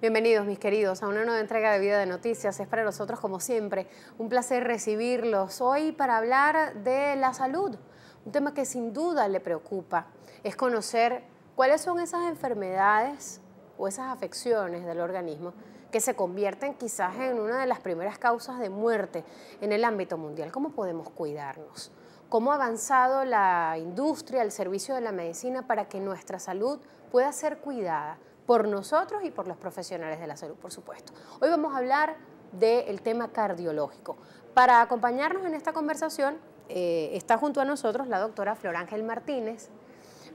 Bienvenidos, mis queridos, a una nueva entrega de Vida de Noticias. Es para nosotros, como siempre, un placer recibirlos hoy para hablar de la salud, un tema que sin duda le preocupa. Es conocer cuáles son esas enfermedades o esas afecciones del organismo que se convierten quizás en una de las primeras causas de muerte en el ámbito mundial. ¿Cómo podemos cuidarnos? ¿Cómo ha avanzado la industria, el servicio de la medicina para que nuestra salud pueda ser cuidada por nosotros y por los profesionales de la salud, por supuesto? Hoy vamos a hablar del tema cardiológico. Para acompañarnos en esta conversación está junto a nosotros la doctora Flor Ángel Martínez.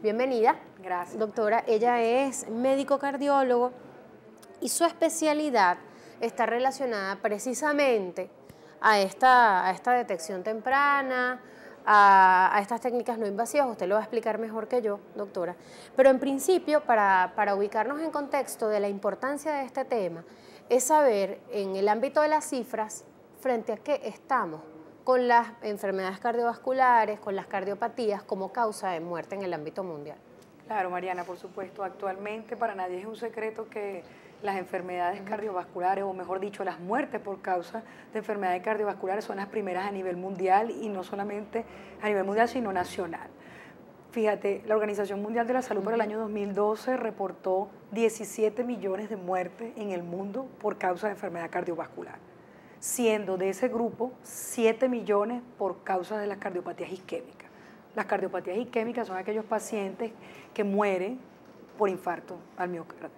Bienvenida. Gracias. Doctora, ella es médico cardiólogo y su especialidad está relacionada precisamente a esta detección temprana, a estas técnicas no invasivas. Usted lo va a explicar mejor que yo, doctora. Pero en principio, para ubicarnos en contexto de la importancia de este tema, es saber en el ámbito de las cifras frente a qué estamos con las enfermedades cardiovasculares, con las cardiopatías como causa de muerte en el ámbito mundial. Claro, Mariana, por supuesto. Actualmente para nadie es un secreto que las enfermedades cardiovasculares, o mejor dicho, las muertes por causa de enfermedades cardiovasculares son las primeras a nivel mundial, y no solamente a nivel mundial, sino nacional. Fíjate, la Organización Mundial de la Salud para el año 2012 reportó 17 millones de muertes en el mundo por causa de enfermedad cardiovascular, siendo de ese grupo 7 millones por causa de las cardiopatías isquémicas. Las cardiopatías isquémicas son aquellos pacientes que mueren por infarto al miocardio.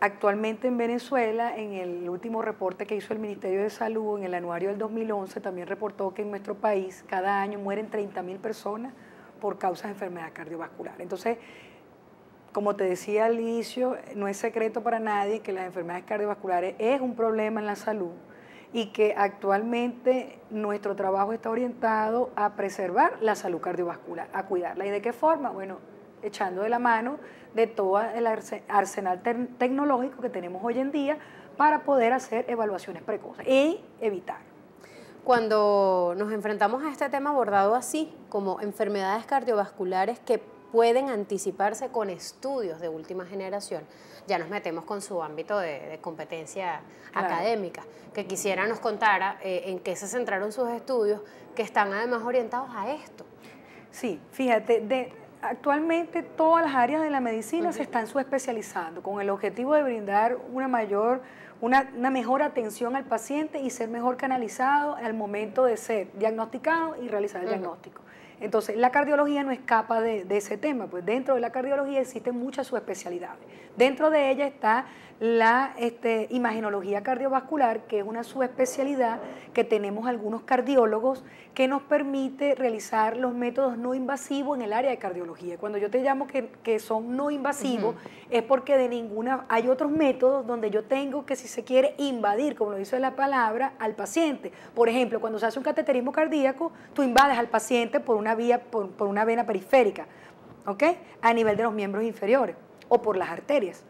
Actualmente en Venezuela, en el último reporte que hizo el Ministerio de Salud, en el anuario del 2011, también reportó que en nuestro país cada año mueren 30.000 personas por causas de enfermedad cardiovascular. Entonces, como te decía al inicio, no es secreto para nadie que las enfermedades cardiovasculares es un problema en la salud, y que actualmente nuestro trabajo está orientado a preservar la salud cardiovascular, a cuidarla. ¿Y de qué forma? Bueno, echando de la mano de todo el arsenal tecnológico que tenemos hoy en día para poder hacer evaluaciones precoces y evitar. Cuando nos enfrentamos a este tema abordado así, como enfermedades cardiovasculares que pueden anticiparse con estudios de última generación, ya nos metemos con su ámbito de competencia académica, que quisiera nos contara en qué se centraron sus estudios, que están además orientados a esto. Sí, fíjate, actualmente todas las áreas de la medicina se están subespecializando con el objetivo de brindar una mejor atención al paciente y ser mejor canalizado al momento de ser diagnosticado y realizar el diagnóstico. Entonces, la cardiología no escapa de ese tema, pues dentro de la cardiología existen muchas subespecialidades. Dentro de ella está la imagenología cardiovascular, que es una subespecialidad que tenemos algunos cardiólogos que nos permite realizar los métodos no invasivos en el área de cardiología. Cuando yo te llamo que son no invasivos, es porque hay otros métodos donde yo tengo que, si se quiere, invadir, como lo dice la palabra, al paciente. Por ejemplo, cuando se hace un cateterismo cardíaco, tú invades al paciente por una vena periférica, ¿ok? A nivel de los miembros inferiores o por las arterias.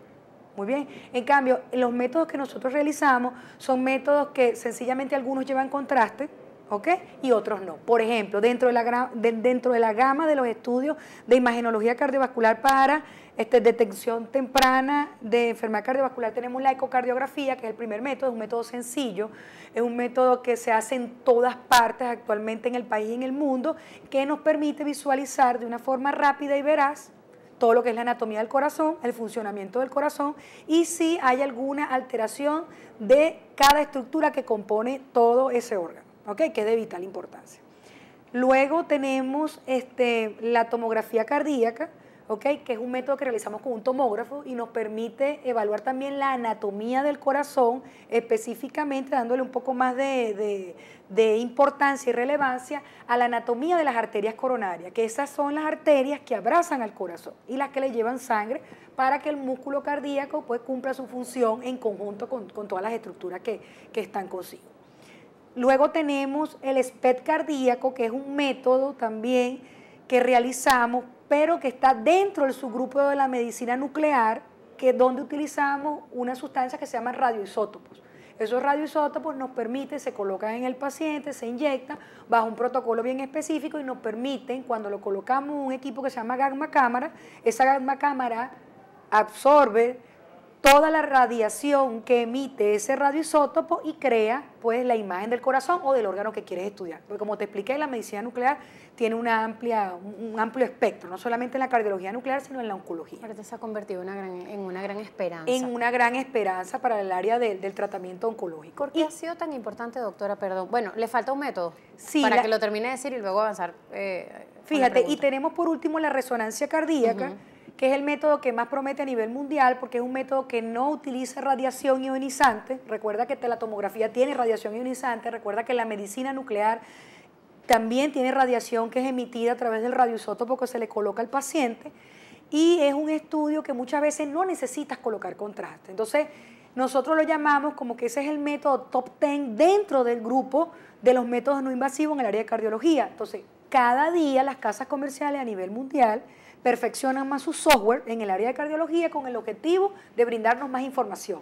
Muy bien. En cambio, los métodos que nosotros realizamos son métodos que sencillamente algunos llevan contraste, ¿ok? Y otros no. Por ejemplo, dentro de la gama de los estudios de imagenología cardiovascular para detección temprana de enfermedad cardiovascular tenemos la ecocardiografía, que es el primer método, es un método sencillo, es un método que se hace en todas partes actualmente en el país y en el mundo, que nos permite visualizar de una forma rápida y veraz todo lo que es la anatomía del corazón, el funcionamiento del corazón, y si hay alguna alteración de cada estructura que compone todo ese órgano, ¿ok? Que es de vital importancia. Luego tenemos la tomografía cardíaca, ¿ok? Que es un método que realizamos con un tomógrafo y nos permite evaluar también la anatomía del corazón, específicamente dándole un poco más de importancia y relevancia a la anatomía de las arterias coronarias, que esas son las arterias que abrazan al corazón y las que le llevan sangre para que el músculo cardíaco pues cumpla su función en conjunto con todas las estructuras que están consigo. Luego tenemos el SPECT cardíaco, que es un método también que realizamos, pero que está dentro del subgrupo de la medicina nuclear, que es donde utilizamos una sustancia que se llama radioisótopos. Esos radioisótopos nos permiten, se colocan en el paciente, se inyectan bajo un protocolo bien específico y nos permiten, cuando lo colocamos en un equipo que se llama gamma cámara, esa gamma cámara absorbe toda la radiación que emite ese radioisótopo y crea pues la imagen del corazón o del órgano que quieres estudiar. Porque como te expliqué, la medicina nuclear tiene un amplio espectro, no solamente en la cardiología nuclear, sino en la oncología. Ahorita se ha convertido en una gran esperanza. En una gran esperanza para el área del tratamiento oncológico. ¿Por qué ha sido tan importante, doctora? Perdón. Bueno, le falta un método sí, para que lo termine de decir y luego avanzar. Fíjate, y tenemos por último la resonancia cardíaca, que es el método que más promete a nivel mundial, porque es un método que no utiliza radiación ionizante. Recuerda que la tomografía tiene radiación ionizante, recuerda que la medicina nuclear también tiene radiación que es emitida a través del radioisótopo que se le coloca al paciente, y es un estudio que muchas veces no necesitas colocar contraste. Entonces, nosotros lo llamamos como que ese es el método top 10 dentro del grupo de los métodos no invasivos en el área de cardiología. Entonces, cada día las casas comerciales a nivel mundial perfeccionan más su software en el área de cardiología con el objetivo de brindarnos más información.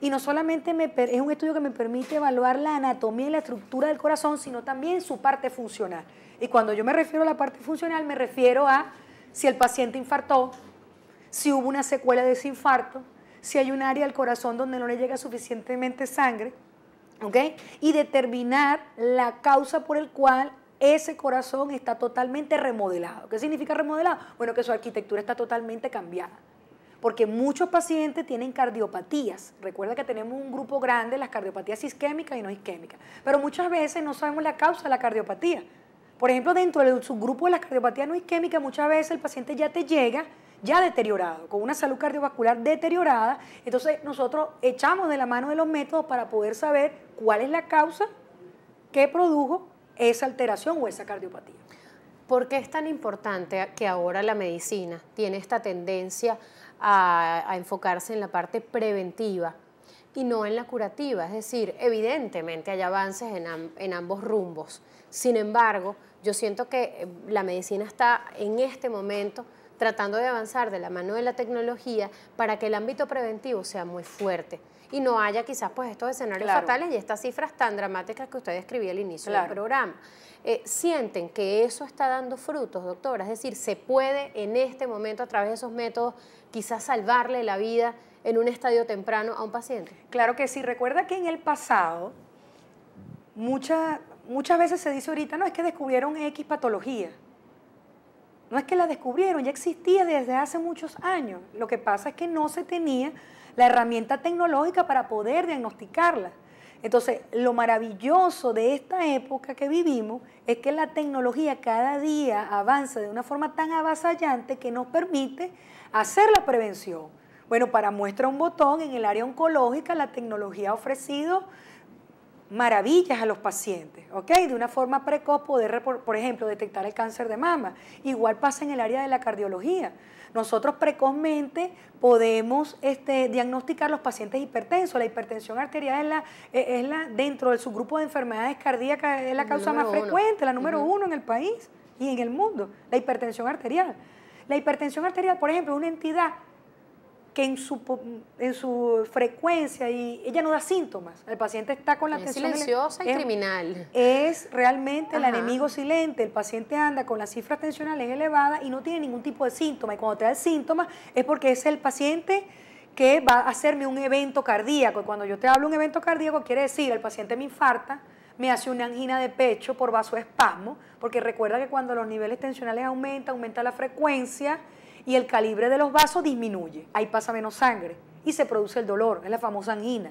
Y no solamente es un estudio que me permite evaluar la anatomía y la estructura del corazón, sino también su parte funcional. Y cuando yo me refiero a la parte funcional, me refiero a si el paciente infartó, si hubo una secuela de ese infarto, si hay un área del corazón donde no le llega suficientemente sangre, ¿ok? Y determinar la causa por el cual ese corazón está totalmente remodelado. ¿Qué significa remodelado? Bueno, que su arquitectura está totalmente cambiada. Porque muchos pacientes tienen cardiopatías. Recuerda que tenemos un grupo grande, las cardiopatías isquémicas y no isquémicas. Pero muchas veces no sabemos la causa de la cardiopatía. Por ejemplo, dentro del subgrupo de las cardiopatías no isquémicas, muchas veces el paciente ya te llega ya deteriorado, con una salud cardiovascular deteriorada. Entonces, nosotros echamos de la mano de los métodos para poder saber cuál es la causa que produjo esa alteración o esa cardiopatía. ¿Por qué es tan importante que ahora la medicina tiene esta tendencia a enfocarse en la parte preventiva y no en la curativa? Es decir, evidentemente hay avances en ambos rumbos. Sin embargo, yo siento que la medicina está en este momento tratando de avanzar de la mano de la tecnología para que el ámbito preventivo sea muy fuerte y no haya quizás pues estos escenarios fatales y estas cifras tan dramáticas que usted describía al inicio del programa. ¿Sienten que eso está dando frutos, doctora? Es decir, ¿se puede en este momento a través de esos métodos quizás salvarle la vida en un estadio temprano a un paciente? Claro que sí. Recuerda que en el pasado muchas veces se dice ahorita, no, es que descubrieron X patología. No es que la descubrieron, ya existía desde hace muchos años. Lo que pasa es que no se tenía la herramienta tecnológica para poder diagnosticarla. Entonces, lo maravilloso de esta época que vivimos es que la tecnología cada día avanza de una forma tan avasallante que nos permite hacer la prevención. Bueno, para muestra un botón, en el área oncológica la tecnología ha ofrecido maravillas a los pacientes, ¿ok? De una forma precoz poder, por ejemplo, detectar el cáncer de mama. Igual pasa en el área de la cardiología. Nosotros precozmente podemos diagnosticar los pacientes hipertensos. La hipertensión arterial dentro de su grupo de enfermedades cardíacas es la causa más frecuente, la número uno en el país y en el mundo, la hipertensión arterial. La hipertensión arterial, por ejemplo, es una entidad que en su frecuencia y ella no da síntomas. El paciente está con la tensión silenciosa y criminal. Es realmente el enemigo silente. El paciente anda con las cifras tensionales elevadas y no tiene ningún tipo de síntoma. Y cuando te da el síntoma es porque es el paciente que va a hacerme un evento cardíaco. Y cuando yo te hablo de un evento cardíaco, quiere decir, el paciente me infarta, me hace una angina de pecho por vasoespasmo, porque recuerda que cuando los niveles tensionales aumentan, aumenta la frecuencia y el calibre de los vasos disminuye. Ahí pasa menos sangre y se produce el dolor, es la famosa angina.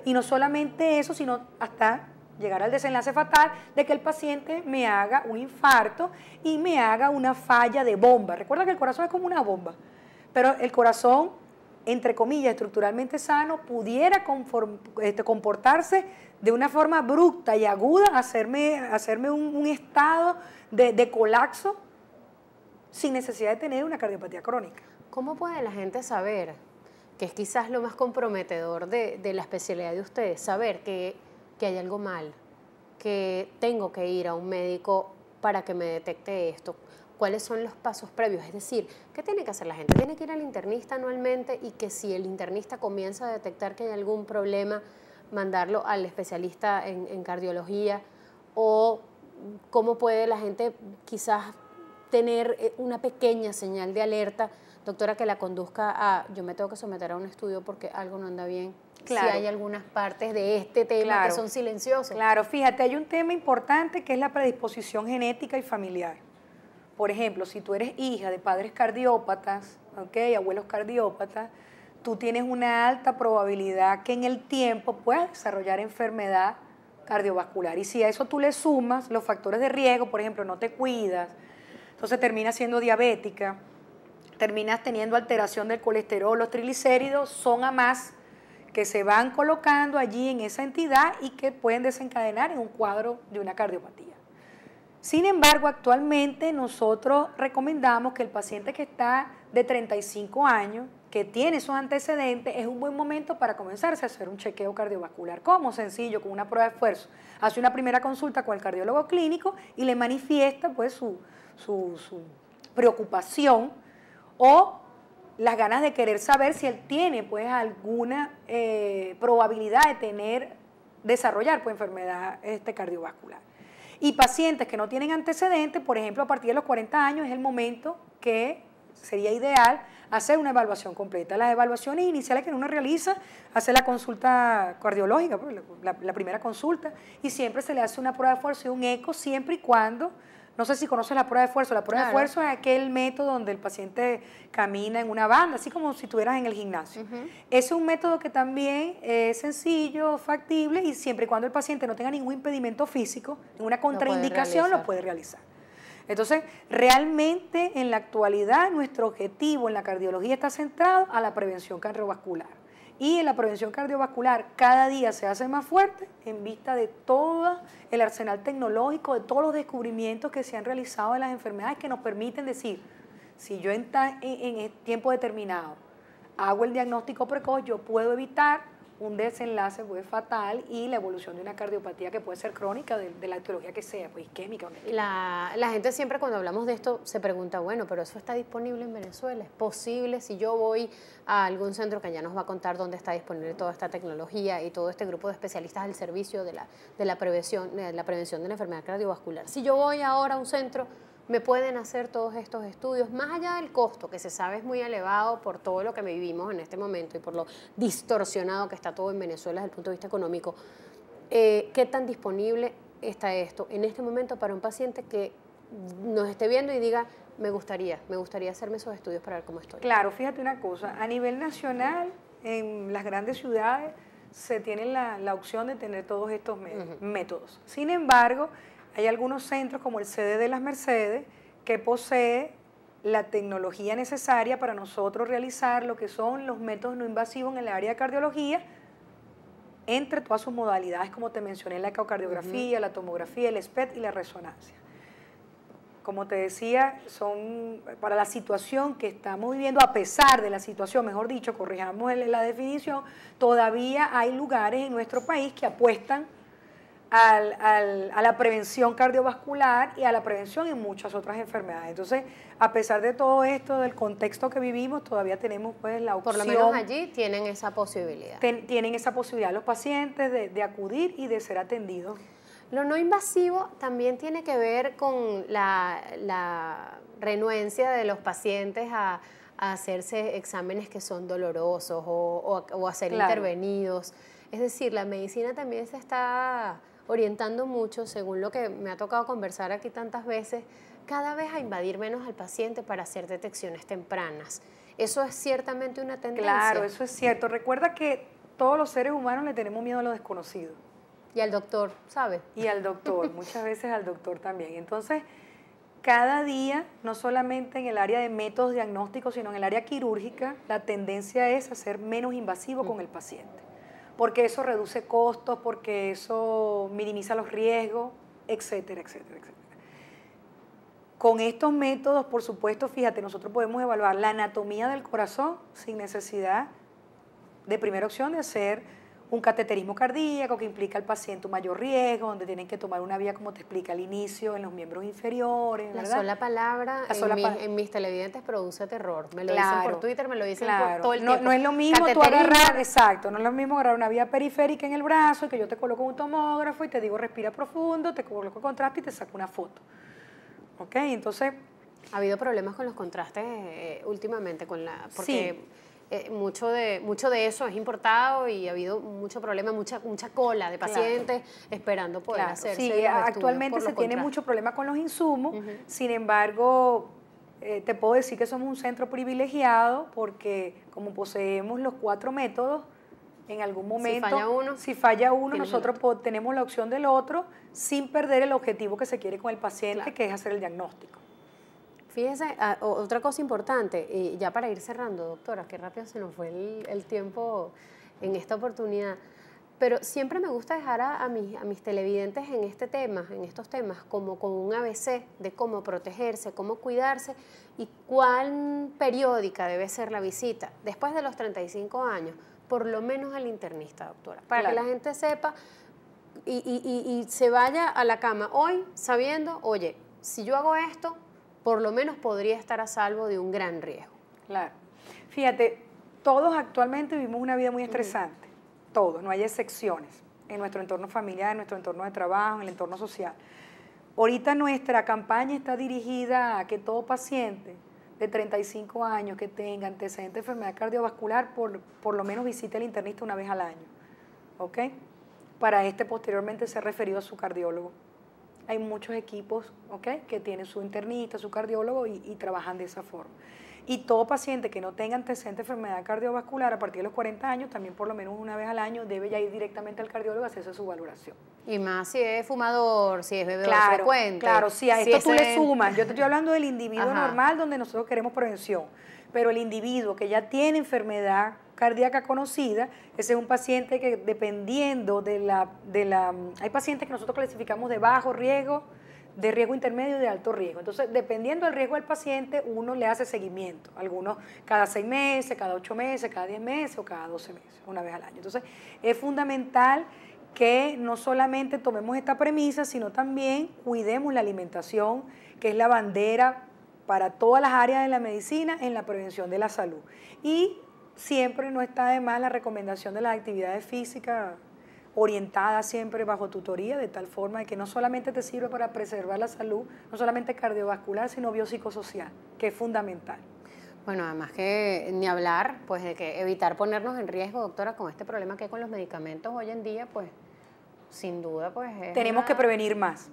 Y no solamente eso, sino hasta llegar al desenlace fatal de que el paciente me haga un infarto y me haga una falla de bomba. Recuerda que el corazón es como una bomba, pero el corazón, entre comillas, estructuralmente sano, pudiera comportarse de una forma abrupta y aguda, hacerme un estado de colapso sin necesidad de tener una cardiopatía crónica. ¿Cómo puede la gente saber, que es quizás lo más comprometedor de la especialidad de ustedes, saber que hay algo mal, que tengo que ir a un médico para que me detecte esto? ¿Cuáles son los pasos previos? Es decir, ¿qué tiene que hacer la gente? ¿Tiene que ir al internista anualmente y que si el internista comienza a detectar que hay algún problema, mandarlo al especialista en cardiología? ¿O cómo puede la gente quizás tener una pequeña señal de alerta doctora, que la conduzca a, yo me tengo que someter a un estudio porque algo no anda bien? Claro. Si hay algunas partes de este tema que son silenciosas. Claro, fíjate, hay un tema importante que es la predisposición genética y familiar. Por ejemplo, si tú eres hija de padres cardiópatas, ¿okay? Abuelos cardiópatas, tú tienes una alta probabilidad que en el tiempo puedas desarrollar enfermedad cardiovascular. Y si a eso tú le sumas los factores de riesgo, por ejemplo, no te cuidas, entonces terminas siendo diabética, terminas teniendo alteración del colesterol, los triglicéridos, son a más que se van colocando allí en esa entidad y que pueden desencadenar en un cuadro de una cardiopatía. Sin embargo, actualmente nosotros recomendamos que el paciente que está de 35 años, que tiene esos antecedentes, es un buen momento para comenzarse a hacer un chequeo cardiovascular. ¿Cómo? Sencillo, con una prueba de esfuerzo. Hace una primera consulta con el cardiólogo clínico y le manifiesta pues su preocupación o las ganas de querer saber si él tiene pues alguna probabilidad de desarrollar pues enfermedad cardiovascular. Y pacientes que no tienen antecedentes, por ejemplo, a partir de los 40 años es el momento que sería ideal hacer una evaluación completa. Las evaluaciones iniciales que uno realiza, hace la consulta cardiológica, pues, la primera consulta, y siempre se le hace una prueba de esfuerzo y un eco, siempre y cuando, no sé si conoces la prueba de esfuerzo. La prueba de esfuerzo es aquel método donde el paciente camina en una banda, así como si estuvieras en el gimnasio. Ese es un método que también es sencillo, factible, y siempre y cuando el paciente no tenga ningún impedimento físico, ninguna contraindicación, lo puede realizar. Entonces, realmente en la actualidad nuestro objetivo en la cardiología está centrado a la prevención cardiovascular. Y en la prevención cardiovascular cada día se hace más fuerte en vista de todo el arsenal tecnológico, de todos los descubrimientos que se han realizado de las enfermedades que nos permiten decir, si yo en tiempo determinado hago el diagnóstico precoz, yo puedo evitar un desenlace pues, fatal y la evolución de una cardiopatía que puede ser crónica de la etiología que sea, pues isquémica. La gente siempre cuando hablamos de esto se pregunta, bueno, pero eso está disponible en Venezuela, ¿es posible? Si yo voy a algún centro que ya nos va a contar dónde está disponible toda esta tecnología y todo este grupo de especialistas al servicio de la prevención de la enfermedad cardiovascular, si yo voy ahora a un centro, me pueden hacer todos estos estudios, más allá del costo, que se sabe es muy elevado por todo lo que vivimos en este momento y por lo distorsionado que está todo en Venezuela desde el punto de vista económico. ¿Qué tan disponible está esto en este momento para un paciente que nos esté viendo y diga, me gustaría hacerme esos estudios para ver cómo estoy? Claro, fíjate una cosa, a nivel nacional, en las grandes ciudades, se tiene la opción de tener todos estos métodos. Sin embargo, hay algunos centros como el CD de las Mercedes que posee la tecnología necesaria para nosotros realizar lo que son los métodos no invasivos en el área de cardiología, entre todas sus modalidades, como te mencioné, la ecocardiografía, la tomografía, el SPECT y la resonancia. Como te decía, son para la situación que estamos viviendo, a pesar de la situación, mejor dicho, corrijamos la definición, todavía hay lugares en nuestro país que apuestan a la prevención cardiovascular y a la prevención en muchas otras enfermedades. Entonces, a pesar de todo esto, del contexto que vivimos, todavía tenemos pues la opción. Por lo menos allí tienen esa posibilidad. Tienen esa posibilidad los pacientes de acudir y de ser atendidos. Lo no invasivo también tiene que ver con la renuencia de los pacientes a hacerse exámenes que son dolorosos o a ser intervenidos. Es decir, la medicina también se está orientando mucho, según lo que me ha tocado conversar aquí tantas veces, cada vez a invadir menos al paciente para hacer detecciones tempranas. Eso es ciertamente una tendencia. Claro, eso es cierto. Recuerda que todos los seres humanos le tenemos miedo a lo desconocido. Y al doctor, ¿sabe? Y al doctor, muchas veces al doctor también. Entonces, cada día, no solamente en el área de métodos diagnósticos, sino en el área quirúrgica, la tendencia es a ser menos invasivo con el paciente. Porque eso reduce costos, porque eso minimiza los riesgos, etcétera, etcétera, etcétera. Con estos métodos, por supuesto, fíjate, nosotros podemos evaluar la anatomía del corazón sin necesidad de primera opción de hacer un cateterismo cardíaco que implica al paciente un mayor riesgo, donde tienen que tomar una vía, como te explica al inicio, en los miembros inferiores, ¿verdad? La sola palabra en mis televidentes produce terror. Me lo dicen por Twitter, me lo dicen por todo el tiempo. No es lo mismo tú agarrar, exacto, no es lo mismo agarrar una vía periférica en el brazo y que yo te coloco un tomógrafo y te digo respira profundo, te coloco contraste y te saco una foto. ¿Ok? Entonces, Ha habido problemas con los contrastes últimamente, porque mucho de eso es importado y ha habido mucho problema, mucha cola de pacientes esperando poder hacerse Sí, los estudios actualmente por se los tiene contrastes. mucho problema con los insumos, sin embargo, te puedo decir que somos un centro privilegiado porque como poseemos los 4 métodos, en algún momento, si falla uno nosotros tenemos la opción del otro sin perder el objetivo que se quiere con el paciente, que es hacer el diagnóstico. Fíjese, otra cosa importante, y ya para ir cerrando, doctora, qué rápido se nos fue el tiempo en esta oportunidad, pero siempre me gusta dejar a mis televidentes en estos temas, como con un ABC de cómo protegerse, cómo cuidarse y cuán periódica debe ser la visita después de los 35 años, por lo menos al internista, doctora, para que la gente sepa y se vaya a la cama hoy sabiendo, oye, si yo hago esto, por lo menos podría estar a salvo de un gran riesgo. Claro. Fíjate, todos actualmente vivimos una vida muy estresante, todos, no hay excepciones, en nuestro entorno familiar, en nuestro entorno de trabajo, en el entorno social. Ahorita nuestra campaña está dirigida a que todo paciente de 35 años que tenga antecedente de enfermedad cardiovascular, por lo menos visite al internista una vez al año, ¿ok? Para posteriormente ser referido a su cardiólogo. Hay muchos equipos, que tienen su internista, su cardiólogo y trabajan de esa forma. Y todo paciente que no tenga antecedente de enfermedad cardiovascular a partir de los 40 años, también por lo menos una vez al año, debe ya ir directamente al cardiólogo a hacerse su valoración. Y más si es fumador, si es bebedor frecuente. Claro, sí, a esto tú le sumas. Yo te estoy hablando del individuo normal donde nosotros queremos prevención, pero el individuo que ya tiene enfermedad cardíaca conocida, ese es un paciente que dependiendo hay pacientes que nosotros clasificamos de bajo riesgo, de riesgo intermedio y de alto riesgo. Entonces, dependiendo del riesgo del paciente, uno le hace seguimiento. Algunos cada 6 meses, cada 8 meses, cada 10 meses o cada 12 meses, una vez al año. Entonces, es fundamental que no solamente tomemos esta premisa, sino también cuidemos la alimentación, que es la bandera para todas las áreas de la medicina en la prevención de la salud. Y siempre no está de más la recomendación de las actividades físicas orientadas siempre bajo tutoría, de tal forma de que no solamente te sirve para preservar la salud, no solamente cardiovascular, sino biopsicosocial, que es fundamental. Bueno, además que ni hablar, pues de que evitar ponernos en riesgo, doctora, con este problema que hay con los medicamentos hoy en día, pues sin duda, pues tenemos que prevenir más.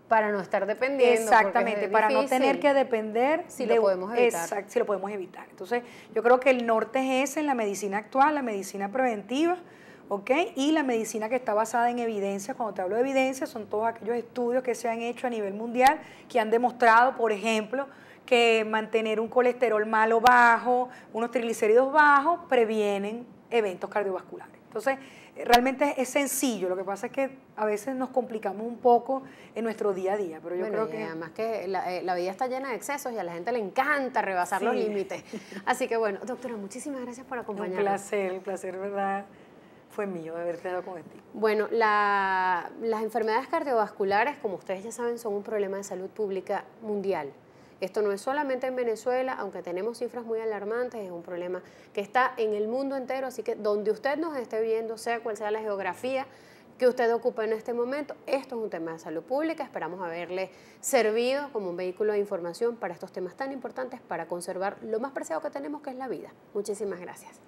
Para no estar dependiendo. Exactamente, para no tener que depender. Si lo podemos evitar. Exacto, si lo podemos evitar. Entonces, yo creo que el norte es ese en la medicina actual, la medicina preventiva, y la medicina que está basada en evidencia. Cuando te hablo de evidencia, son todos aquellos estudios que se han hecho a nivel mundial, que han demostrado, por ejemplo, que mantener un colesterol malo bajo, unos triglicéridos bajos, previenen eventos cardiovasculares. Entonces, realmente es sencillo, lo que pasa es que a veces nos complicamos un poco en nuestro día a día, pero yo creo que... Además que la vida está llena de excesos y a la gente le encanta rebasar los límites. Así que bueno, doctora, muchísimas gracias por acompañarnos. Un placer, ¿verdad? Fue mío de haberte dado contigo. Bueno, las enfermedades cardiovasculares, como ustedes ya saben, son un problema de salud pública mundial. Esto no es solamente en Venezuela, aunque tenemos cifras muy alarmantes, es un problema que está en el mundo entero, así que donde usted nos esté viendo, sea cual sea la geografía que usted ocupa en este momento, esto es un tema de salud pública. Esperamos haberle servido como un vehículo de información para estos temas tan importantes, para conservar lo más preciado que tenemos, que es la vida. Muchísimas gracias.